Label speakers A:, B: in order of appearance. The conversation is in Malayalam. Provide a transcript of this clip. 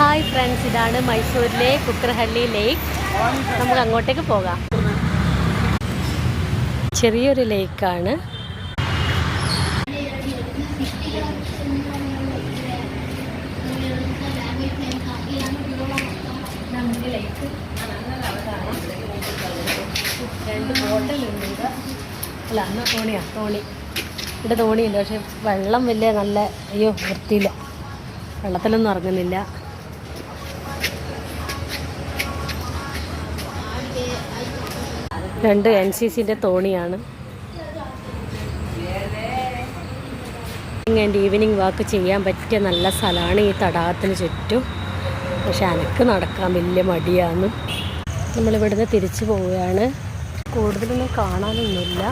A: ഹായ് ഫ്രണ്ട്സ്, ഇതാണ് മൈസൂരിലെ കുക്കർഹള്ളി ലേക്ക്. നമുക്ക് അങ്ങോട്ടേക്ക് പോകാം. ചെറിയൊരു ലേക്കാണ്. രണ്ട് ബോട്ടിലുണ്ട്. അല്ല, അന്ന് തോണി ഇവിടെ തോണിയുണ്ട്. പക്ഷെ വെള്ളം വലിയ നല്ല വൃത്തിയില്ല. വെള്ളത്തിലൊന്നും ഇറങ്ങുന്നില്ല. രണ്ട് NCCൻ്റെ തോണിയാണ്. ഈവനിങ് വാക്ക് ചെയ്യാൻ പറ്റിയ നല്ല സ്ഥലമാണ് ഈ തടാകത്തിന് ചുറ്റും. പക്ഷെ അനക്ക് നടക്കാൻ വലിയ മടിയാണ്. നമ്മളിവിടുന്ന് തിരിച്ചു പോവുകയാണ്. കൂടുതലൊന്നും കാണാനൊന്നുമില്ല.